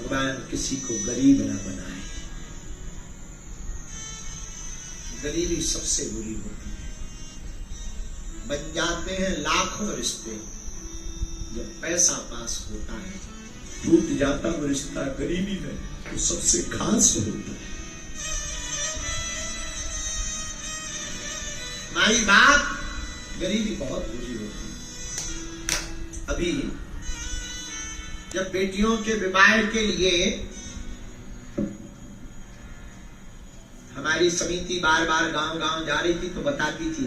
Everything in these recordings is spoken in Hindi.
भगवान किसी को गरीब ना बनाए। गरीबी सबसे बुरी होती है। बन जाते हैं लाखों रिश्ते, जब पैसा पास होता है टूट जाता वो रिश्ता गरीबी में तो सबसे खास होता है। माई बाप, गरीबी बहुत बुरी होती है। अभी जब बेटियों के विवाह के लिए हमारी समिति बार बार गांव-गांव जा रही थी तो बताती थी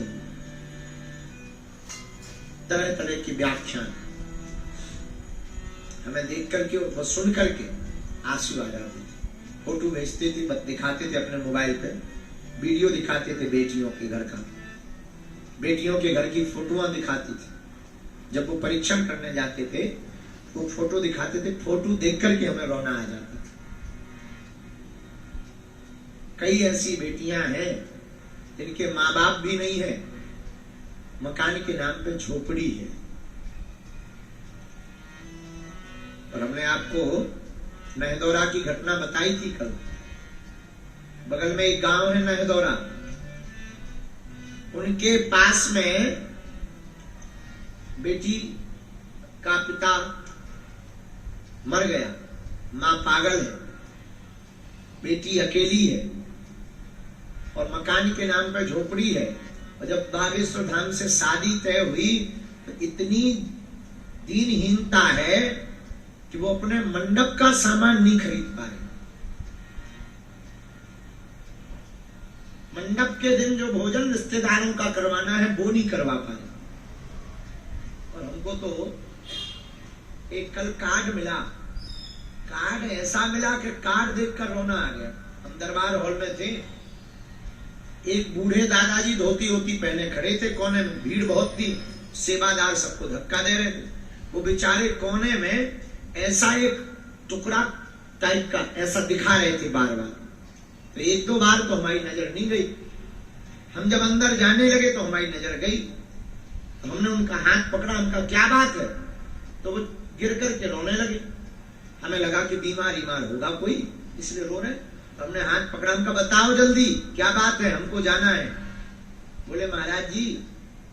तरह तरह की व्याख्यान, हमें देख करके और सुन करके आंसू आ जाते थे। फोटो भेजते थे, दिखाते थे अपने मोबाइल पे, वीडियो दिखाते थे बेटियों के घर का, बेटियों के घर की फोटोआं दिखाती थी। जब वो परीक्षण करने जाते थे वो फोटो दिखाते थे, फोटो देख करके हमें रोना आ जाता था। कई ऐसी बेटियां हैं जिनके माँ बाप भी नहीं है, मकान के नाम पे झोपड़ी है। और हमने आपको नहदौरा की घटना बताई थी कल। बगल में एक गांव है नहदौरा, उनके पास में बेटी का पिता मर गया, मां पागल है, बेटी अकेली है और मकान के नाम पर झोपड़ी है। और जब बागेश्वर धाम से शादी तय हुई तो इतनी दीनहीनता है कि वो अपने मंडप का सामान नहीं खरीद पाए। मंडप के दिन जो भोजन रिश्तेदारों का करवाना है वो नहीं करवा पाए। और हमको तो एक कल कार्ड मिला, कार्ड ऐसा मिला कि कार्ड देखकर रोना आ गया। हम दरबार हॉल में थे, एक बूढ़े दादाजी धोती होती पहने खड़े थे कोने में, भीड़ बहुत थी, सेवादार सबको धक्का दे रहे थे। वो बेचारे कोने में ऐसा एक टुकड़ा टाइप का ऐसा दिखा रहे थे बार बार। तो एक दो बार तो हमारी नजर नहीं गई, हम जब अंदर जाने लगे तो हमारी नजर गई। तो हमने उनका हाथ पकड़ा, उनका क्या बात है, तो वो गिर करके रोने लगे। हमें लगा कि बीमार होगा कोई, इसलिए रो रहे। तो हमने हाथ पकड़ा, उनका बताओ जल्दी क्या बात है, हमको जाना है। बोले महाराज जी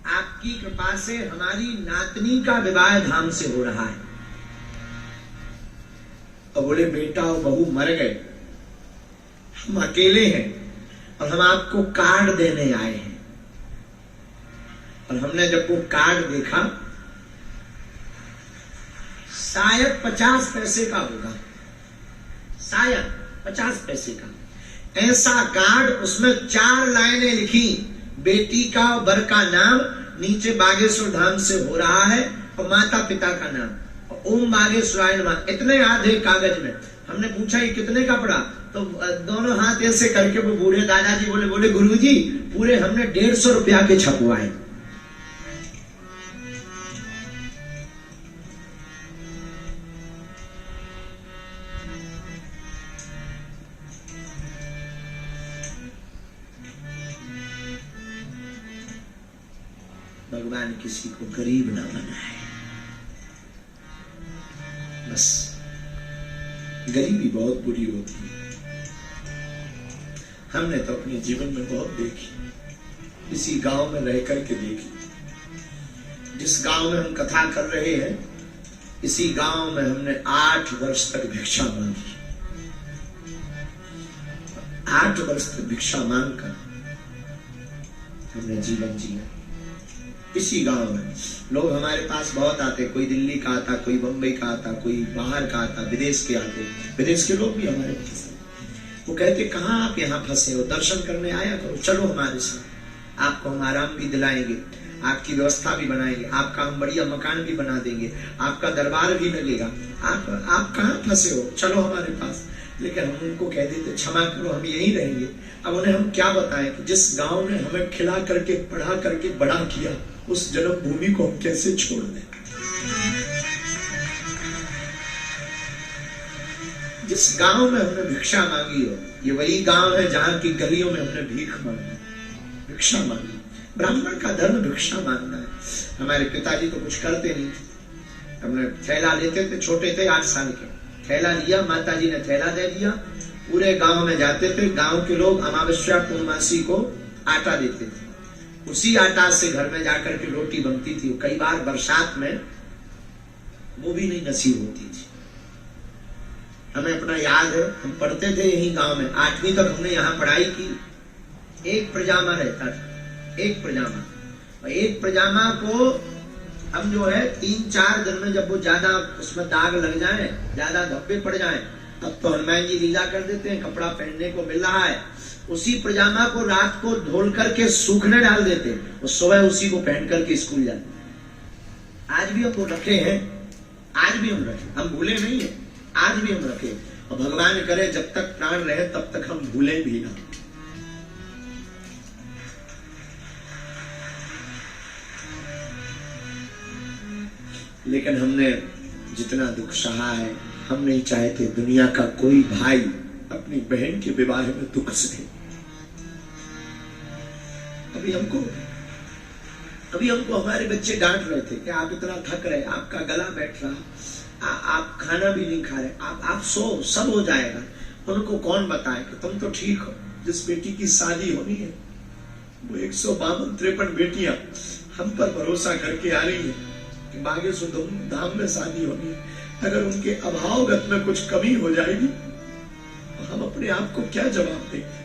आपकी कृपा से हमारी नातनी का विवाह धाम से हो रहा है। और बोले बेटा और बहू मर गए, हम अकेले हैं और हम आपको कार्ड देने आए हैं। और हमने जब वो कार्ड देखा, शायद 50 पैसे का होगा, शायद 50 पैसे का ऐसा कार्ड। उसमें 4 लाइनें लिखी, बेटी का वर का नाम, नीचे बागेश्वर धाम से हो रहा है और माता पिता का नाम, ओम बागेश्वराय नमः, इतने आधे कागज में। हमने पूछा ये कितने का पड़ा, तो दोनों हाथ ऐसे करके वो बूढ़े दादाजी बोले गुरुजी पूरे हमने 150 रुपया के छपवाए। भगवान किसी को गरीब ना बनाए। बस गरीबी बहुत बुरी होती है, हमने तो अपने जीवन में बहुत देखी, इसी गांव में रह करके देखी। जिस गांव में हम कथा कर रहे हैं, इसी गांव में हमने 8 वर्ष तक भिक्षा मांगी। 8 वर्ष तक भिक्षा मांगकर हमने जीवन जिया। इसी गांव में लोग हमारे पास बहुत आते, कोई दिल्ली का आता, कोई बंबई का आता, कोई बाहर का आता, विदेश के आते, विदेश के लोग भी हमारे पास। वो कहते कहाँ आप यहाँ फंसे हो, दर्शन करने आया करो, चलो हमारे साथ, आपको हम आराम भी दिलाएंगे, आपकी व्यवस्था भी बनाएंगे, आपका हम बढ़िया मकान भी बना देंगे, आपका दरबार भी लगेगा, आप कहाँ फंसे हो, चलो हमारे पास। लेकिन हम उनको कह देते क्षमा करो हम यहीं रहेंगे। अब उन्हें हम क्या बताएं कि जिस गांव ने हमें खिला करके पढ़ा करके बड़ा किया, उस जन्मभूमि को हम कैसे छोड़ दें। जिस गांव में हमने भिक्षा मांगी हो, ये वही गांव है जहां की गलियों में हमने भीख मांगी, भिक्षा मांगी। ब्राह्मण का धर्म भिक्षा मांगना है। हमारे पिताजी तो कुछ करते नहीं थे, हमने थैला लेते थे, छोटे थे 8 साल के, थैला लिया, माता जी ने थैला दे दिया, पूरे गांव में जाते थे। गांव के लोग अमावस्या पूर्णमासी को आटा देते थे, उसी आटा से घर में जाकर के रोटी बनती थी। कई बार बरसात में वो भी नहीं नसीब होती थी। हमें अपना याद है, हम पढ़ते थे यही गांव में, 8वीं तक हमने यहाँ पढ़ाई की। एक पजामा रहता था, एक पजामा, और एक पजामा को हम जो है 3-4 दिन में, जब वो ज्यादा उसमें दाग लग जाए, ज्यादा धब्बे पड़ जाए, तब तो हनुमान जी लीला कर देते हैं, कपड़ा पहनने को मिल रहा है, उसी पजामा को रात को धोल करके सूखने डाल देते हैं, और सुबह उसी को पहन करके स्कूल जाते। आज भी हम वो रखे हैं, आज भी हम रखे, हम भूले नहीं है, आज भी हम रखे। और भगवान करे जब तक प्राण रहे तब तक हम भूले भी ना। लेकिन हमने जितना दुख सहा है, हम नहीं चाहते दुनिया का कोई भाई अपनी बहन के विवाह में दुख सहे। अभी हमको हमारे बच्चे डांट रहे थे कि आप इतना थक रहे, आपका गला बैठ रहा, आप खाना भी नहीं खा रहे, आप सो, सब हो जाएगा। उनको कौन बताए कि तुम तो ठीक हो। जिस बेटी की शादी होनी है, वो 152-53 बेटियां हम पर भरोसा करके आ रही है कि बागेश्वर धूमधाम में शादी होनी है। अगर उनके अभावगत में कुछ कमी हो जाएगी तो हम अपने आप को क्या जवाब देंगे?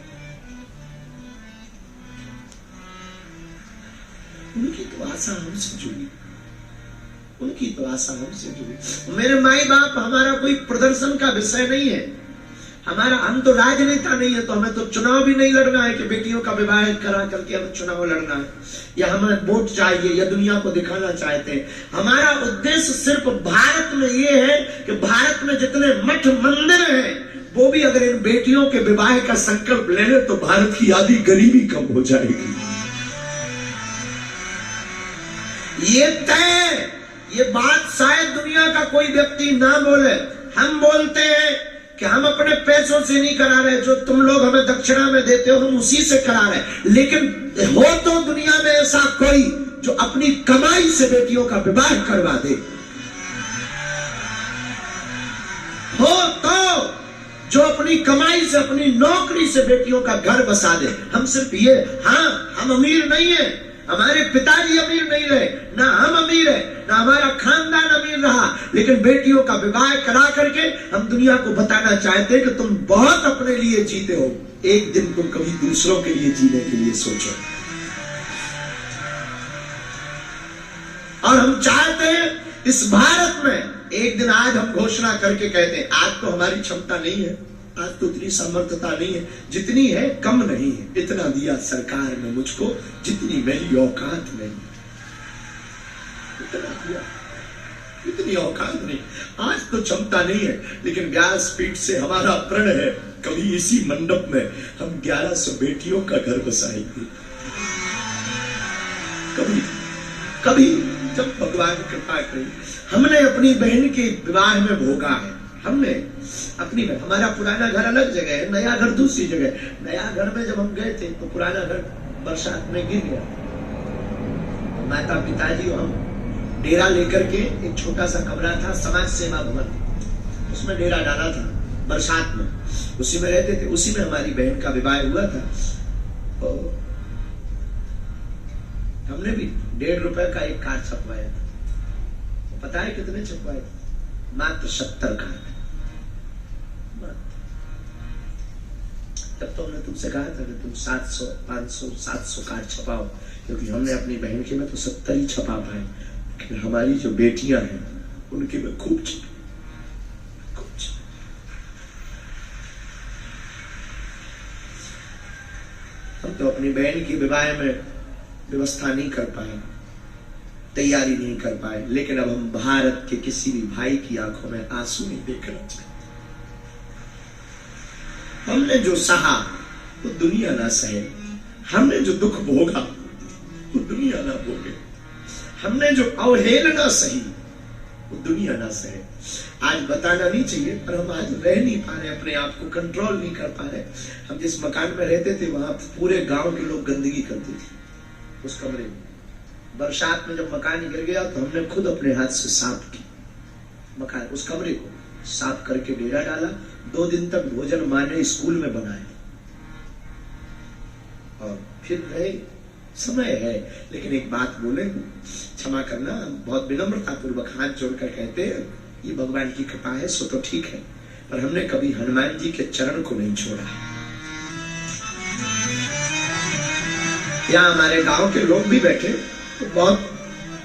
उनकी तो आशा हमसे जुड़ी, उनकी तो आशा हमसे जुड़ी। मेरे माई बाप हमारा कोई प्रदर्शन का विषय नहीं है, हमारा, हम तो राजनेता नहीं है, तो हमें तो चुनाव भी नहीं लड़ना है कि बेटियों का विवाह करा करके हमें चुनाव लड़ना है, या हमें वोट चाहिए, या दुनिया को दिखाना चाहते हैं। हमारा उद्देश्य सिर्फ भारत में ये है कि भारत में जितने मठ मंदिर हैं, वो भी अगर इन बेटियों के विवाह का संकल्प ले ले तो भारत की आधी गरीबी कम हो जाएगी। ये तय, ये बात शायद दुनिया का कोई व्यक्ति ना बोले, हम बोलते हैं कि हम अपने पैसों से नहीं करा रहे, जो तुम लोग हमें दक्षिणा में देते हो हम उसी से करा रहे। लेकिन हो तो दुनिया में ऐसा कोई जो अपनी कमाई से बेटियों का विवाह करवा दे, हो तो जो अपनी कमाई से, अपनी नौकरी से बेटियों का घर बसा दे। हम सिर्फ ये, हाँ हम अमीर नहीं है, हमारे पिताजी अमीर नहीं रहे, ना हम अमीर है, ना हमारा खानदान अमीर रहा, लेकिन बेटियों का विवाह करा करके हम दुनिया को बताना चाहते हैं कि तुम बहुत अपने लिए जीते हो, एक दिन तुम कभी दूसरों के लिए जीने के लिए सोचो। और हम चाहते हैं इस भारत में एक दिन, आज हम घोषणा करके कहते हैं, आज तो हमारी क्षमता नहीं है, आज तो इतनी सामर्थ्यता नहीं है, जितनी है कम नहीं है, इतना दिया सरकार ने मुझको जितनी मेरी औकात नहीं, इतना दिया, इतनी औकात नहीं। आज तो क्षमता नहीं है, लेकिन व्यासपीठ से हमारा प्रण है, कभी इसी मंडप में हम 1100 बेटियों का घर बसाएंगे। कभी कभी जब भगवान कृपा करें। हमने अपनी बहन के विवाह में भोगा है, हमने अपनी, हमारा पुराना घर अलग जगह है, नया घर दूसरी जगह। नया घर में जब हम गए थे तो पुराना घर बरसात में गिर गया, माता पिताजी और हम डेरा लेकर के, एक छोटा सा कमरा था, समाज सेवा भवन, उसमें डेरा डाला था, बरसात में उसी में रहते थे। उसी में हमारी बहन का विवाह हुआ था। तो हमने भी 1.5 रुपए का एक कार्ड छपवाया था। पता है कितने छपवाए? मात्र 70 कार्ड। तब तो हमने तुमसे कहा था कि तुम 700, 500, 700 कार्ड छपाओ, क्योंकि हमने अपनी बहन के में तो 70 ही छपा पाए, लेकिन हमारी जो बेटियां हैं उनके में खूब हम तो अपनी बहन की विवाह में व्यवस्था नहीं कर पाए, तैयारी नहीं कर पाए, लेकिन अब हम भारत के किसी भी भाई की आंखों में आंसू नहीं देखना चाहते। हमने जो सहा वो दुनिया ना सहे, हमने जो दुख भोगा वो दुनिया ना भोगे, हमने जो अवहेलना सही वो दुनिया ना सहे। आज बताना नहीं चाहिए, पर हम आज रह नहीं पा रहे, अपने आप को कंट्रोल नहीं कर पा रहे। हम जिस मकान में रहते थे वहां पूरे गांव के लोग गंदगी करते थे उस कमरे में। बरसात में जब मकान गिर गया तो हमने खुद अपने हाथ से साफ की मकान, उस कमरे को, साफ करके डेरा डाला। 2 दिन तक भोजन माँ ने स्कूल में बनाया और फिर रहे। समय है, लेकिन एक बात बोले, क्षमा करना, बहुत विनम्रता पूर्वक हाथ जोड़कर कहते हैं, ये भगवान की कृपा है, सो तो ठीक है, पर हमने कभी हनुमान जी के चरण को नहीं छोड़ा। यहाँ हमारे गांव के लोग भी बैठे, तो बहुत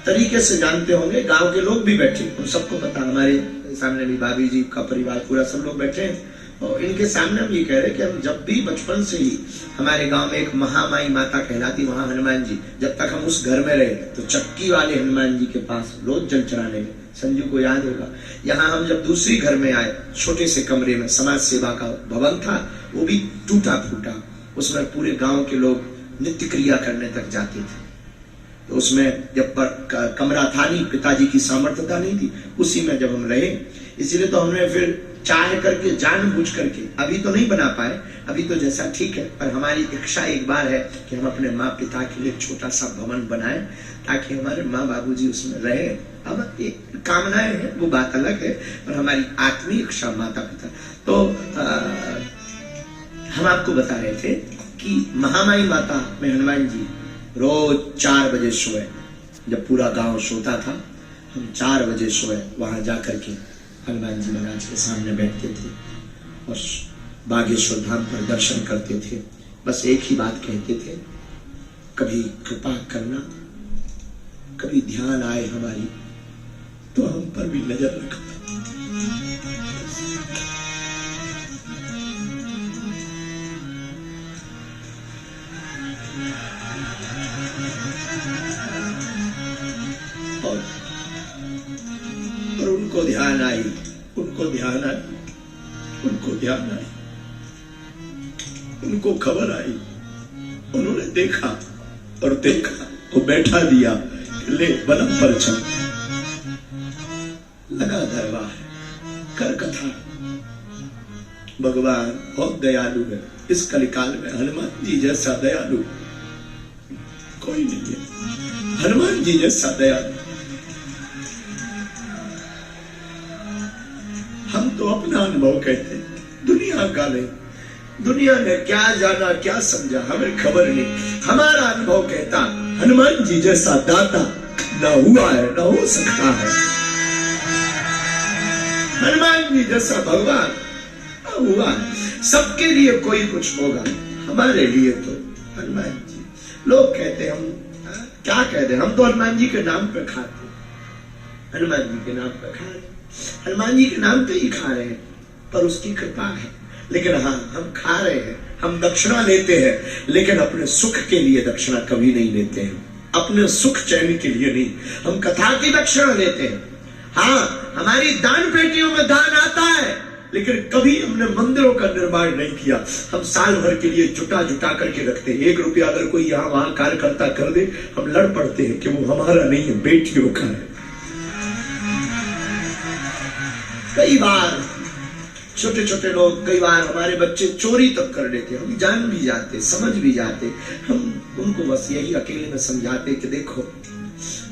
तरीके से जानते होंगे, गांव के लोग भी बैठे, उन सबको पता, हमारे सामने भी भाभी जी का परिवार पूरा सब लोग बैठे हैं। और इनके सामने हम ये कह रहे कि हम जब भी बचपन से ही हमारे गांव में एक महामाई माता कहलाती वहां हनुमान जी, जब तक हम उस घर में रहे तो चक्की वाले हनुमान जी के पास रोज जल चढ़ाने में, संजू को याद होगा। यहाँ हम जब दूसरी घर में आए, छोटे से कमरे में समाज सेवा का भवन था, वो भी टूटा फूटा, उसमें पूरे गांव के लोग नित्य क्रिया करने तक जाते थे। तो उसमें जब कमरा था नहीं, पिताजी की सामर्थ्यता नहीं थी, उसी में जब हम रहे, इसीलिए तो हमने फिर चाह करके, जानबूझ करके, अभी तो नहीं बना पाए, अभी तो जैसा ठीक है, पर हमारी इच्छा एक बार है कि हम अपने माँ पिता के लिए छोटा सा भवन बनाएं, ताकि हमारे माँ बाबूजी उसमें रहे। अब एक कामनाएं हैं, वो बात अलग है, पर हमारी आत्मीय इच्छा माता पिता। तो हम आपको बता रहे थे कि महामाई माता में हनुमान जी रोज 4 बजे सोए, जब पूरा गांव सोता था, हम 4 बजे सोए, वहां जाकर के हनुमान जी महाराज के सामने बैठते थे और बागेश्वर धाम पर दर्शन करते थे। बस एक ही बात कहते थे, कभी कृपा करना, कभी ध्यान आए हमारी तो हम पर भी नजर रखना। और उनको ध्यान आई, उनको ध्यान आई, उनको ध्यान आई, उनको खबर आई, उन्होंने देखा और देखा तो बैठा दिया, ले बलम पर चल, लगा दरबार, कर कथा। भगवान बहुत दयालु है, इस कलिकाल में हनुमान जी जैसा दयालु कोई नहीं है। हनुमान जी जैसा दयालु हम तो अपना अनुभव कहते हैं, दुनिया का नहीं। दुनिया ने क्या जाना क्या समझा हमें खबर नहीं, हमारा अनुभव कहता हनुमान जी जैसा दाता न हुआ है, न हो सकता है। हनुमान जी जैसा भगवान न हुआ है। सबके लिए कोई कुछ होगा, हमारे लिए तो हनुमान जी। लोग कहते हम क्या कहते हैं, हम तो हनुमान जी के नाम पे खाते, हनुमान जी के नाम पे खा रहे, हनुमान जी के नाम पे ही खा रहे हैं, पर उसकी कृपा है। लेकिन हाँ, हम खा रहे हैं, हम दक्षिणा लेते हैं, लेकिन अपने सुख के लिए दक्षिणा कभी नहीं लेते हैं, अपने सुख चैन के लिए नहीं। हम कथा की दक्षिणा लेते हैं, हाँ, हमारी दान पेटियों में दान आता है, लेकिन कभी हमने मंदिरों का निर्माण नहीं किया। हम साल भर के लिए जुटा जुटा करके रखते हैं। 1 रुपया अगर कोई यहाँ वहां कार्यकर्ता कर दे, हम लड़ पड़ते हैं कि वो हमारा नहीं है, बेटियों का है। कई बार छोटे छोटे लोग, कई बार हमारे बच्चे चोरी तक कर लेते, हम जान भी जाते, समझ भी जाते, हम उनको बस यही अकेले में समझाते कि देखो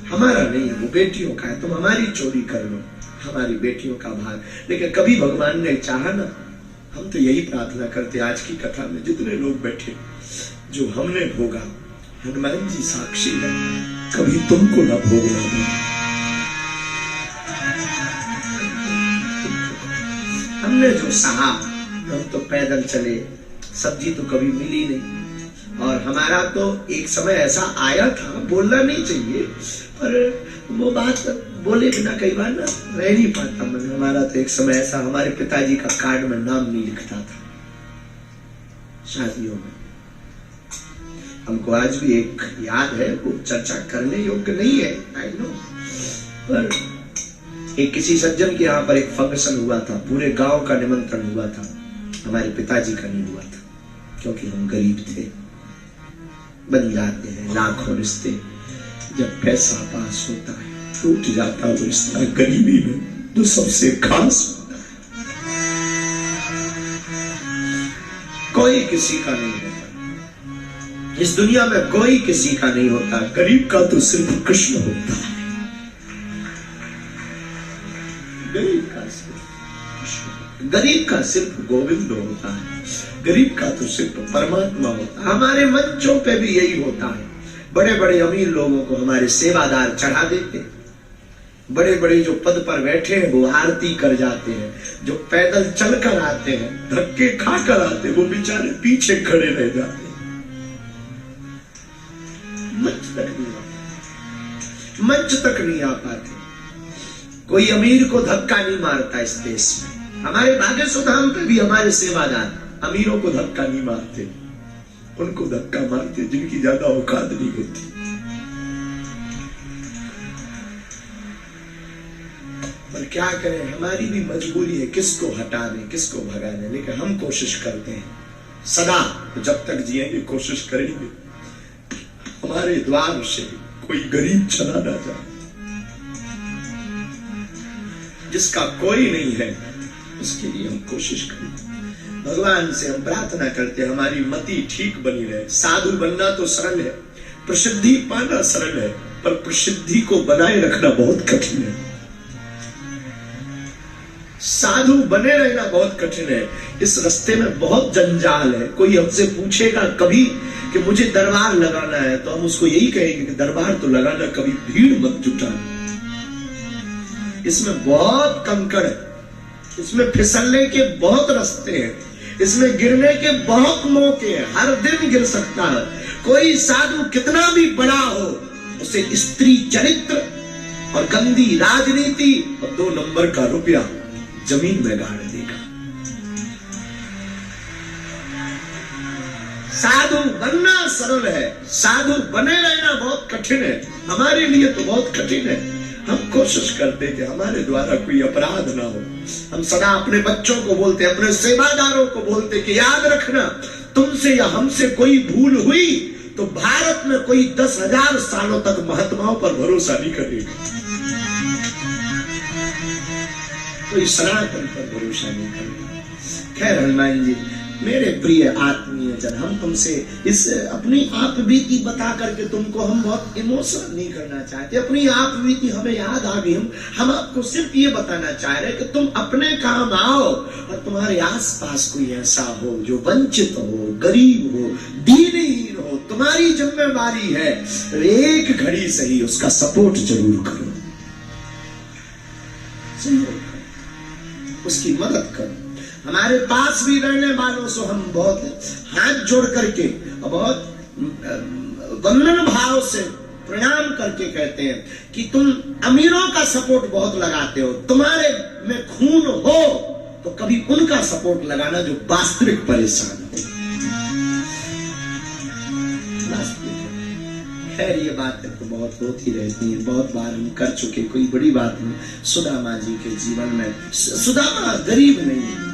हमारा नहीं, वो बेटियों का है, तुम हमारी चोरी कर लो, हमारी बेटियों का भाग। लेकिन कभी भगवान ने चाहा ना, हम तो यही प्रार्थना करते, आज की कथा में जितने लोग बैठे, जो हमने भोगा, हनुमान जी साक्षी है, कभी तुमको ना भोगना पड़े। हमने जो सहा, हम तो पैदल चले, सब्जी तो कभी मिली नहीं, और हमारा तो एक समय ऐसा आया था, बोलना नहीं चाहिए, पर वो बात बोले बिना कई बार ना रह नहीं पाता मन। हमारा तो एक समय ऐसा, हमारे पिताजी का कार्ड में नाम नहीं लिखता था शादियों में। हमको आज भी एक याद है, वो चर्चा करने योग्य नहीं है, आई नो, पर एक किसी सज्जन के यहाँ पर एक फंक्शन हुआ था, पूरे गांव का निमंत्रण हुआ था, हमारे पिताजी का नहीं हुआ था, क्योंकि हम गरीब थे। बन जाते हैं लाखों रिश्ते, जब पैसा पास होता है टूट जाता है रिश्ता गरीबी में जो सबसे खास होता है। कोई किसी का नहीं होता इस दुनिया में, कोई किसी का नहीं होता, गरीब का तो सिर्फ कृष्ण होता है, गरीब का सिर्फ मनुष्य। गरीब का सिर्फ गोविंद होता है, गरीब का तो सिर्फ परमात्मा होता है। हमारे मंचों पे भी यही होता है। बड़े बड़े अमीर लोगों को हमारे सेवादार चढ़ा देते हैं, बड़े बड़े जो पद पर बैठे हैं वो आरती कर जाते हैं, जो पैदल चल कर आते हैं, धक्के खा कर आते हैं, वो बेचारे पीछे खड़े रह जाते हैं, मंच तक नहीं आते, मंच तक नहीं आ पाते। कोई अमीर को धक्का नहीं मारता इस देश में। हमारे भाग्यशु धाम पे भी हमारे सेवादार अमीरों को धक्का नहीं मारते, उनको धक्का मारते जिनकी ज्यादा औकात नहीं होती। पर क्या करें, हमारी भी मजबूरी है, किसको हटा दें, किसको भगा दें, लेकिन हम कोशिश करते हैं सदा, जब तक जिएंगे कोशिश करेंगे हमारे द्वार से कोई गरीब चला ना जाए। जिसका कोई नहीं है उसके लिए हम कोशिश करें। भगवान से हम प्रार्थना करते हैं हमारी मति ठीक बनी रहे। साधु बनना तो सरल है, प्रसिद्धि पाना सरल है, पर प्रसिद्धि को बनाए रखना बहुत कठिन है। साधु बने रहना बहुत कठिन है। इस रास्ते में बहुत जंजाल है। कोई हमसे पूछेगा कभी कि मुझे दरबार लगाना है, तो हम उसको यही कहेंगे कि दरबार तो लगाना, कभी भीड़ मत जुटाना। इसमें बहुत कंकड़ है, इसमें फिसलने के बहुत रास्ते हैं, इसमें गिरने के बहुत मौके हैं, हर दिन गिर सकता है। कोई साधु कितना भी बड़ा हो, उसे स्त्री चरित्र और गंदी राजनीति और 2 नंबर का रुपया जमीन में गाड़ देगा। साधु बनना सरल है, साधु बने रहना बहुत कठिन है। हमारे लिए तो बहुत कठिन है। हम कोशिश करते कि हमारे द्वारा कोई अपराध ना हो। हम सदा अपने बच्चों को बोलते, अपने सेवादारों को बोलते कि याद रखना, तुमसे या हमसे कोई भूल हुई तो भारत में कोई 10,000 सालों तक महात्माओं पर भरोसा नहीं करेगा, कोई सनातन पर भरोसा नहीं करेगा। खैर हनुमान जी, मेरे प्रिय आत्मीय जन, हम तुमसे इस अपनी आप बीती बता करके तुमको हम बहुत इमोशनल नहीं करना चाहते। अपनी आप बीती हमें याद आ गई। हम आपको सिर्फ ये बताना चाह रहे कि तुम अपने काम आओ और तुम्हारे आसपास कोई ऐसा हो जो वंचित हो, गरीब हो, दीनहीन हो, तुम्हारी जिम्मेवारी है एक घड़ी सही उसका सपोर्ट जरूर करो, उसकी मदद करो। हमारे पास भी रहने वालों से हम बहुत हाथ जोड़ करके और बहुत वंदन भाव से प्रणाम करके कहते हैं कि तुम अमीरों का सपोर्ट बहुत लगाते हो, तुम्हारे में खून हो तो कभी उनका सपोर्ट लगाना जो वास्तविक परेशान हो। खैर ये बात तो बहुत होती रहती है, बहुत बार हम कर चुके, कोई बड़ी बात नहीं। सुदामा जी के जीवन में, सुदामा गरीब नहीं,